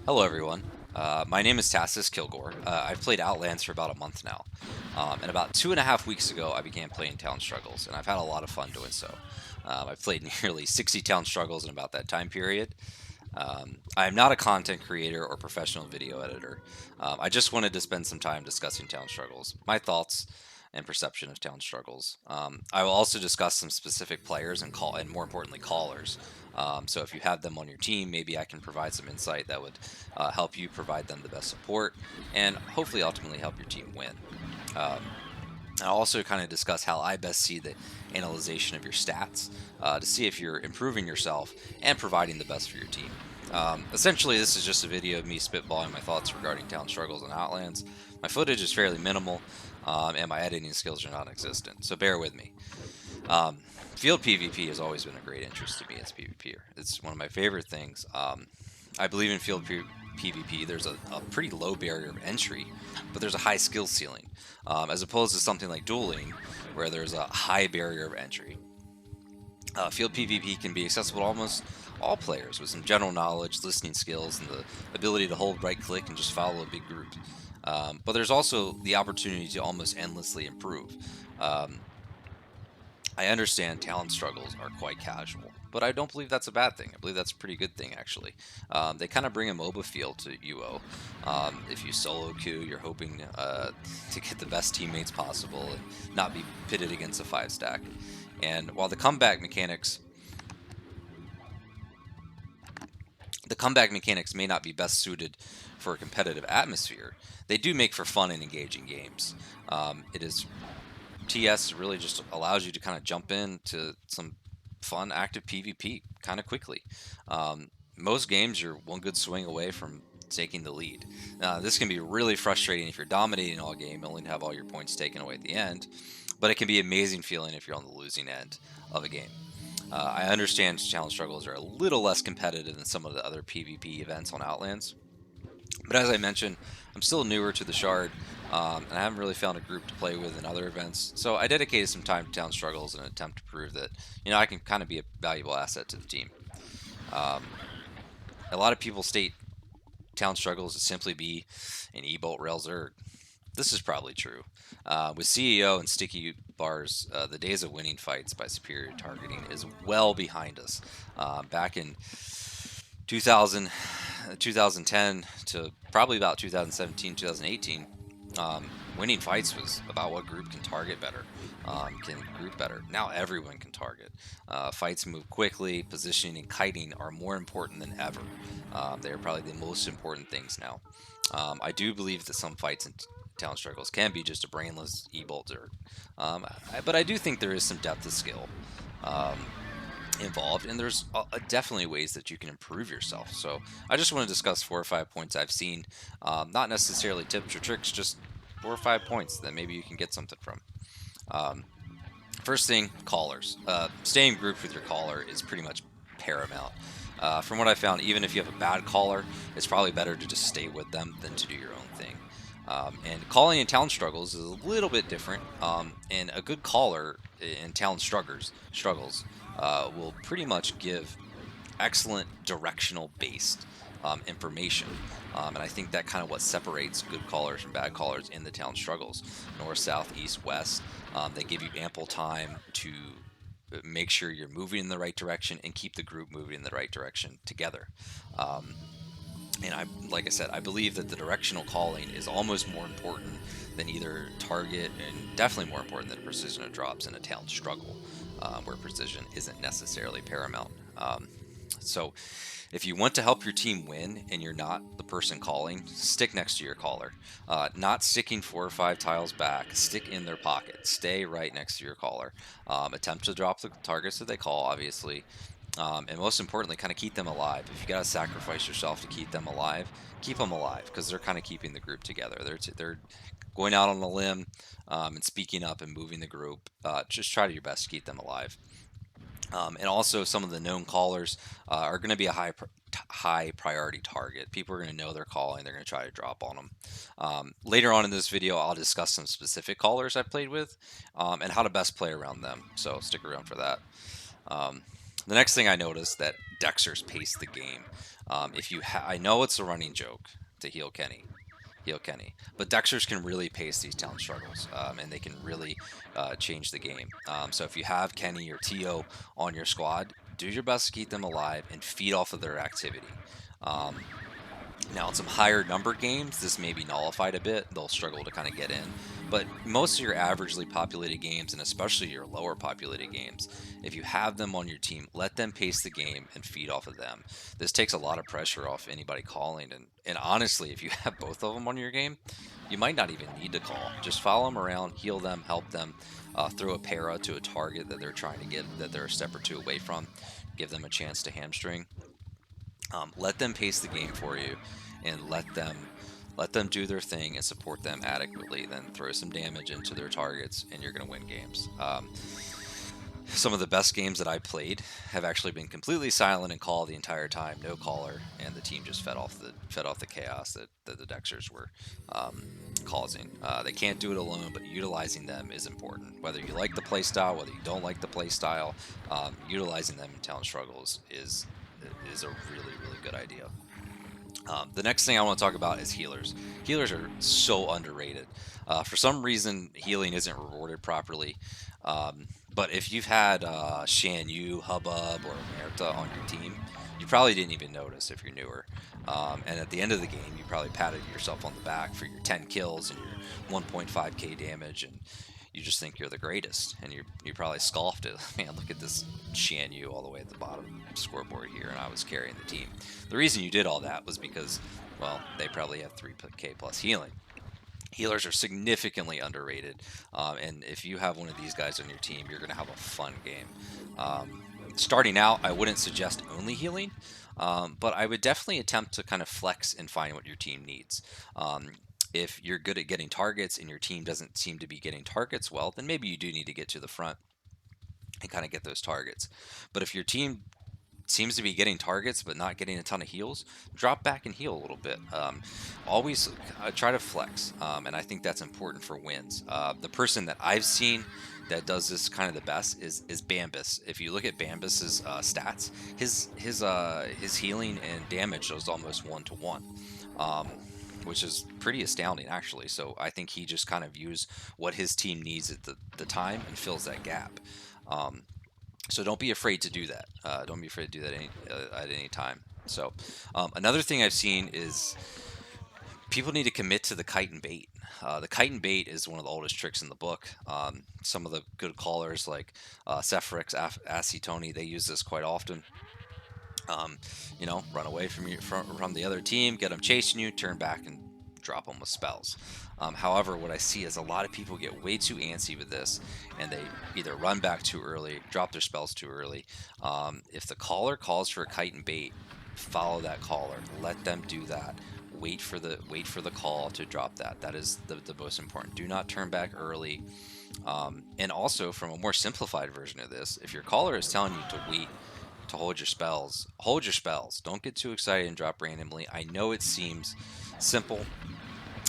Hello, everyone. My name is Tassis Kilgore. I've played Outlands for about a month now. And about 2.5 weeks ago, I began playing Town Struggles, and I've had a lot of fun doing so. I've played nearly 60 Town Struggles in about that time period. I am not a content creator or professional video editor. I just wanted to spend some time discussing Town Struggles, my thoughts and perception of Town Struggles. I will also discuss some specific players and more importantly, callers. So if you have them on your team, maybe I can provide some insight that would help you provide them the best support and hopefully ultimately help your team win. Um, I'll also kind of discuss how I best see the analyzation of your stats to see if you're improving yourself and providing the best for your team. Essentially, this is just a video of me spitballing my thoughts regarding town struggles and Outlands. My footage is fairly minimal, and my editing skills are non-existent, so bear with me. Field PvP has always been a great interest to me as a PvPer. It's one of my favorite things. I believe in PvP. There's a pretty low barrier of entry, but there's a high skill ceiling, as opposed to something like dueling, where there's a high barrier of entry. Field PvP can be accessible to almost all players with some general knowledge, listening skills, and the ability to hold right click and just follow a big group. But there's also the opportunity to almost endlessly improve. Um, I understand talent struggles are quite casual, but I don't believe that's a bad thing. I believe that's a pretty good thing, actually. They kind of bring a MOBA feel to UO. If you solo queue, you're hoping to get the best teammates possible and not be pitted against a 5 stack. And while the comeback mechanics may not be best suited for a competitive atmosphere, they do make for fun and engaging games. It is TS really just allows you to kind of jump into some fun active PvP kind of quickly. Most games, you're one good swing away from taking the lead. This can be really frustrating if you're dominating all game, only to have all your points taken away at the end. But it can be amazing feeling if you're on the losing end of a game. I understand challenge struggles are a little less competitive than some of the other PvP events on Outlands, but as I mentioned, I'm still newer to the Shard, and I haven't really found a group to play with in other events. So I dedicated some time to Town Struggles in an attempt to prove that I can kind of be a valuable asset to the team. Um, a lot of people state Town Struggles to simply be an E-Bolt Rail Zerg. This is probably true. With CEO and sticky bars, the days of winning fights by superior targeting is well behind us. Back in 2000, 2010 to probably about 2017, 2018, winning fights was about what group can target better, can group better. Now everyone can target. Fights move quickly. Positioning and kiting are more important than ever. They are probably the most important things now. I do believe that some fights in town struggles can be just a brainless e-bolt dirt, but I do think there is some depth of skill. Um, Involved, and there's definitely ways that you can improve yourself. So I just want to discuss 4 or 5 points I've seen, not necessarily tips or tricks, just 4 or 5 points that maybe you can get something from. Um, First thing, callers. Staying grouped with your caller is pretty much paramount. From what I found, even if you have a bad caller, it's probably better to just stay with them than to do your own thing. And calling in talent struggles is a little bit different. And a good caller in talent struggles will pretty much give excellent directional based information. And I think that kind of what separates good callers from bad callers in the town struggles. North, south, east, west. They give you ample time to make sure you're moving in the right direction and keep the group moving in the right direction together. Um, and like I said, I believe that the directional calling is almost more important than either target, and definitely more important than precision of drops in a talent struggle, where precision isn't necessarily paramount. So, if you want to help your team win and you're not the person calling, stick next to your caller. Not sticking 4 or 5 tiles back, stick in their pocket. Stay right next to your caller. Attempt to drop the targets that they call, obviously, and most importantly, kind of keep them alive. If you got to sacrifice yourself to keep them alive, keep them alive because they're kind of keeping the group together. They're going out on a limb and speaking up and moving the group. Just try to your best to keep them alive. And also, some of the known callers are going to be a high priority target. People are going to know they're calling. They're going to try to drop on them. Later on in this video, I'll discuss some specific callers I played with and how to best play around them. So stick around for that. Um, The next thing I noticed that Dexter's pace the game. If you, I know it's a running joke to heal Kenny, but Dexters can really pace these town struggles, and they can really change the game. So if you have Kenny or Tio on your squad, do your best to keep them alive and feed off of their activity. Um, Now, in some higher number games, this may be nullified a bit. They'll struggle to kind of get in. But most of your averagely populated games, and especially your lower populated games, if you have them on your team, let them pace the game and feed off of them. This takes a lot of pressure off anybody calling. And honestly, if you have both of them on your game, you might not even need to call. Just follow them around, heal them, help them, throw a para to a target that they're trying to get, that they're a step or two away from, give them a chance to hamstring. Let them pace the game for you, and let them do their thing and support them adequately. Then throw some damage into their targets, and you're going to win games. Some of the best games that I played have actually been completely silent and call the entire time, no caller, and the team just fed off the chaos that the Dexers were um, causing. They can't do it alone, but utilizing them is important. Whether you like the play style, whether you don't like the play style, utilizing them in talent struggles is a really really good idea. The next thing I want to talk about is healers. Healers are so underrated. For some reason, healing isn't rewarded properly. But if you've had Shan Yu, Hubbub, or Merta on your team, you probably didn't even notice if you're newer. And at the end of the game, you probably patted yourself on the back for your 10 kills and your 1.5k damage, and you just think you're the greatest. And you probably scoffed it. Man, look at this Shan Yu all the way at the bottom scoreboard here, and I was carrying the team. The reason you did all that was because, well, they probably have 3k plus healing. Healers are significantly underrated, and if you have one of these guys on your team, you're going to have a fun game. Starting out, I wouldn't suggest only healing, but I would definitely attempt to kind of flex and find what your team needs. If you're good at getting targets and your team doesn't seem to be getting targets well, then maybe you do need to get to the front and kind of get those targets. But if your team seems to be getting targets but not getting a ton of heals, drop back and heal a little bit. Always try to flex, and I think that's important for wins. The person that I've seen that does this kind of the best is Bambus. If you look at Bambus's stats, his healing and damage is almost 1-to-1. Um, which is pretty astounding, actually. So I think he just kind of views what his team needs at the time and fills that gap. Um, so don't be afraid to do that. Don't be afraid to do that at any time. So another thing I've seen is people need to commit to the kite and bait. The kite and bait is one of the oldest tricks in the book. Some of the good callers like Sephrix, Acetoni, they use this quite often. um, run away from the other team, get them chasing you, turn back and drop them with spells. However, what I see is a lot of people get way too antsy with this, and they either run back too early, drop their spells too early. If the caller calls for a kite and bait, follow that caller. Let them do that. Wait for the call to drop that. That is the most important. Do not turn back early. And also, from a more simplified version of this, if your caller is telling you to wait to hold your spells, hold your spells. Don't get too excited and drop randomly. I know it seems simple,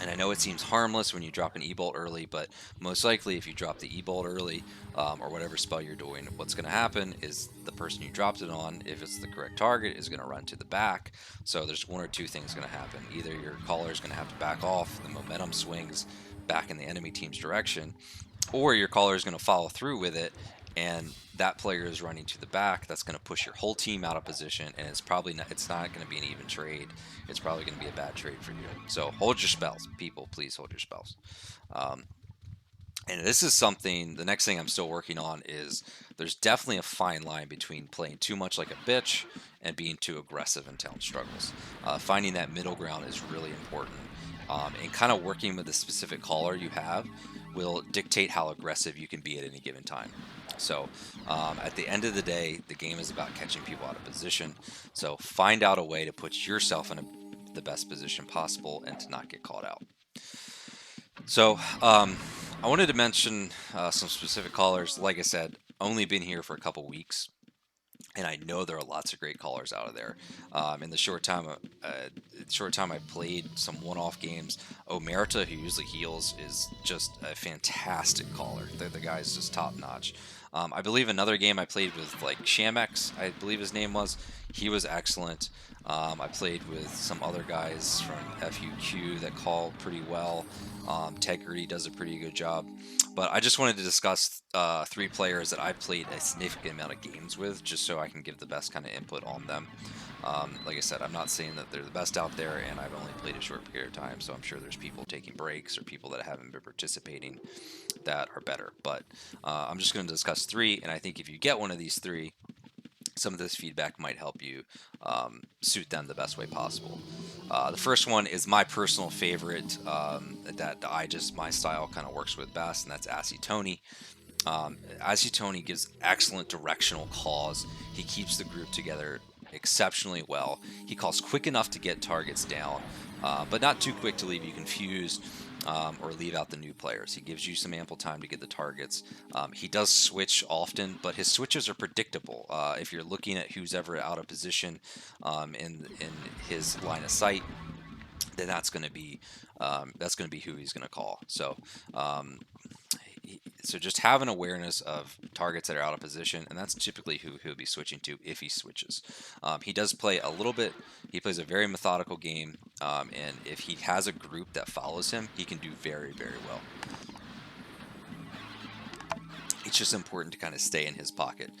and I know it seems harmless when you drop an E-Bolt early, but most likely if you drop the E-Bolt early, or whatever spell you're doing, what's going to happen is the person you dropped it on, if it's the correct target, is going to run to the back. So there's one or two things going to happen. Either your caller is going to have to back off, the momentum swings back in the enemy team's direction, or your caller is going to follow through with it, and that player is running to the back. That's going to push your whole team out of position, and it's not going to be an even trade. It's probably going to be a bad trade for you. So hold your spells, people. Please hold your spells. Um, and this is something. The next thing I'm still working on is there's definitely a fine line between playing too much like a bitch and being too aggressive in talent struggles. Finding that middle ground is really important, and kind of working with the specific caller you have will dictate how aggressive you can be at any given time. So at the end of the day, the game is about catching people out of position. So find out a way to put yourself in the best position possible and to not get caught out. So I wanted to mention some specific callers. Like I said, only been here for a couple weeks, and I know there are lots of great callers out of there. In the short time I played some one-off games, Omerta, who usually heals, is just a fantastic caller. The guy's just top notch. I believe another game I played with like Shamex, I believe his name was. He was excellent. I played with some other guys from FUQ that call pretty well. Tegrity does a pretty good job. But I just wanted to discuss three players that I've played a significant amount of games with, just so I can give the best kind of input on them. Like I said, I'm not saying that they're the best out there, and I've only played a short period of time, so I'm sure there's people taking breaks or people that haven't been participating that are better. But I'm just going to discuss three, and I think if you get one of these three, some of this feedback might help you suit them the best way possible. The first one is my personal favorite that my style kind of works with best, and that's Acetoni. Acetoni gives excellent directional calls. He keeps the group together exceptionally well. He calls quick enough to get targets down, but not too quick to leave you confused or leave out the new players. He gives you some ample time to get the targets. He does switch often, but his switches are predictable. If you're looking at who's ever out of position in his line of sight, then that's going to be who he's going to call. So just have an awareness of targets that are out of position, and that's typically who he'll be switching to if he switches. He does play a little bit. He plays a very methodical game, and if he has a group that follows him, he can do very, very well. It's just important to kind of stay in his pocket.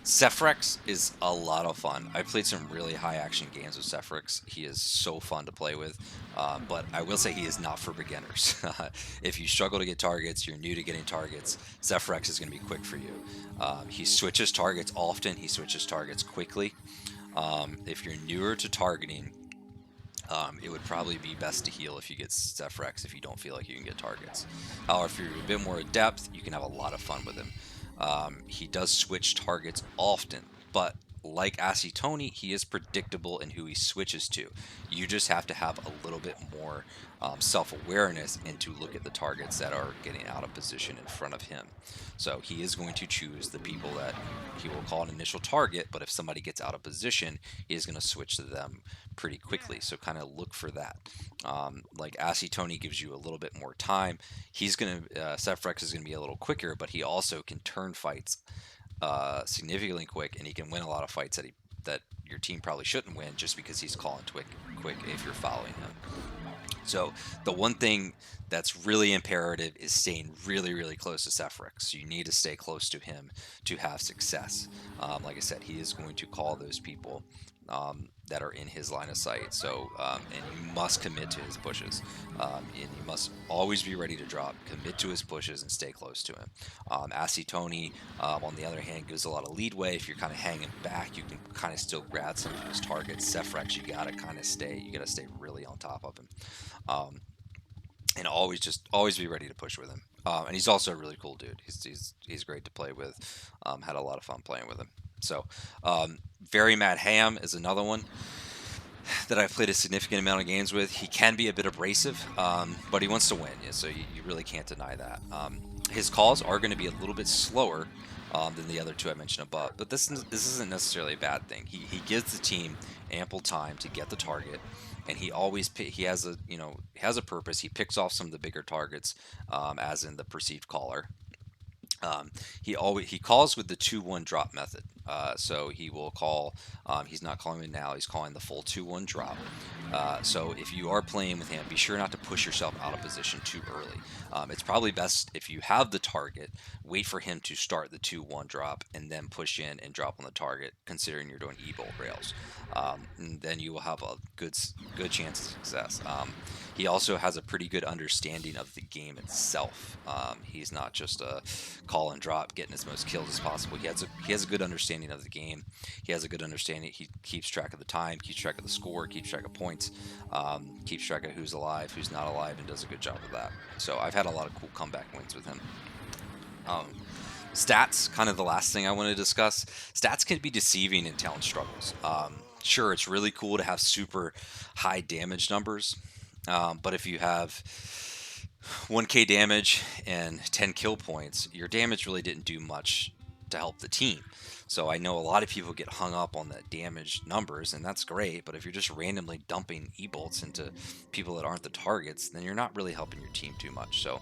Cephrex is a lot of fun. I've played some really high action games with Cephrex. He is so fun to play with, but I will say he is not for beginners. If you struggle to get targets, you're new to getting targets, Cephrex is going to be quick for you. He switches targets often, he switches targets quickly. If you're newer to targeting, it would probably be best to heal if you get Cephrex if you don't feel like you can get targets. However, if you're a bit more adept, you can have a lot of fun with him. He does switch targets often, but like Acetoni, he is predictable in who he switches to. You just have to have a little bit more self-awareness and to look at the targets that are getting out of position in front of him. So he is going to choose the people that he will call an initial target, but if somebody gets out of position, he is going to switch to them pretty quickly. So kind of look for that. Like Acetoni gives you a little bit more time. Cephrex is going to be a little quicker, but he also can turn fights significantly quick, and he can win a lot of fights that your team probably shouldn't win just because he's calling quick if you're following him. So the one thing that's really imperative is staying really, really close to Cephrex. You need to stay close to him to have success. Like I said, he is going to call those people that are in his line of sight. And you must commit to his pushes. And you must always be ready to drop, commit to his pushes, and stay close to him. Acetoni, on the other hand, gives a lot of leadway. If you're kind of hanging back, you can kind of still grab some of his targets. Cephrex, you gotta stay really on top of him. And always be ready to push with him. And he's also a really cool dude. He's great to play with. Had a lot of fun playing with him. So, Very Mad Ham is another one that I've played a significant amount of games with. He can be a bit abrasive, but he wants to win. Yeah, so you really can't deny that. His calls are going to be a little bit slower than the other two I mentioned above, but this isn't necessarily a bad thing. He gives the team ample time to get the target, and he has a purpose. He picks off some of the bigger targets, as in the perceived caller. He calls with the 2-1 drop method. So he will call. He's not calling it now. He's calling the full 2-1 drop. So if you are playing with him, be sure not to push yourself out of position too early. It's probably best if you have the target, wait for him to start the 2-1 drop and then push in and drop on the target. Considering you're doing e-bolt rails, and then you will have a good chance of success. He also has a pretty good understanding of the game itself. He's not just a call and drop, getting as most kills as possible. He has a good understanding of the game. He has a good understanding. He keeps track of the time, keeps track of the score, keeps track of points, keeps track of who's alive, who's not alive, and does a good job of that. So I've had a lot of cool comeback wins with him. Stats, kind of the last thing I want to discuss. Stats can be deceiving in talent struggles. Sure, it's really cool to have super high damage numbers, but if you have 1k damage and 10 kill points, your damage really didn't do much to help the team. So I know a lot of people get hung up on the damage numbers, and that's great, but if you're just randomly dumping e-bolts into people that aren't the targets, then you're not really helping your team too much. So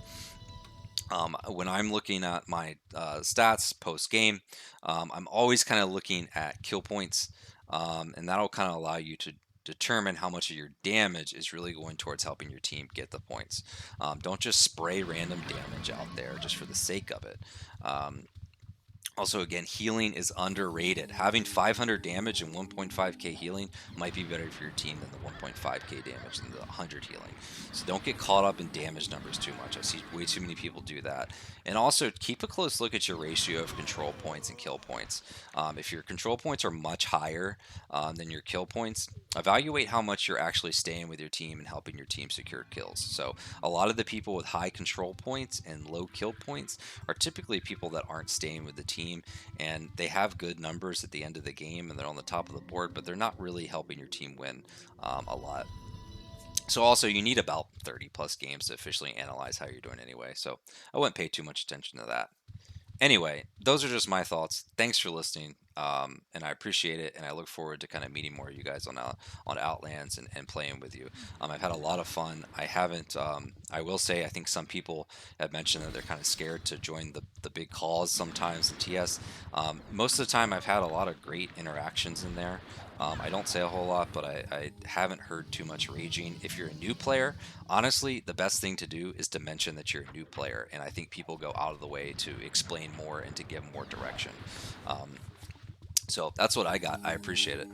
When I'm looking at my stats post game, I'm always kind of looking at kill points, and that'll kind of allow you to determine how much of your damage is really going towards helping your team get the points. Don't just spray random damage out there just for the sake of it. Um, Also, again, healing is underrated. Having 500 damage and 1.5k healing might be better for your team than the 1.5k damage and the 100 healing. So don't get caught up in damage numbers too much. I see way too many people do that. And also, keep a close look at your ratio of control points and kill points. If your control points are much higher than your kill points, evaluate how much you're actually staying with your team and helping your team secure kills. So a lot of the people with high control points and low kill points are typically people that aren't staying with the team, and they have good numbers at the end of the game and they're on the top of the board, but they're not really helping your team win a lot. So also, you need about 30 plus games to officially analyze how you're doing anyway. So I wouldn't pay too much attention to that. Anyway, those are just my thoughts. Thanks for listening, and I appreciate it. And I look forward to kind of meeting more of you guys on Outlands and playing with you. I've had a lot of fun. I haven't. I will say, I think some people have mentioned that they're kind of scared to join the big calls sometimes in TS. Most of the time, I've had a lot of great interactions in there. I don't say a whole lot, but I haven't heard too much raging. If you're a new player, honestly, the best thing to do is to mention that you're a new player, and I think people go out of the way to explain more and to give more direction. Um, so that's what I got. I appreciate it.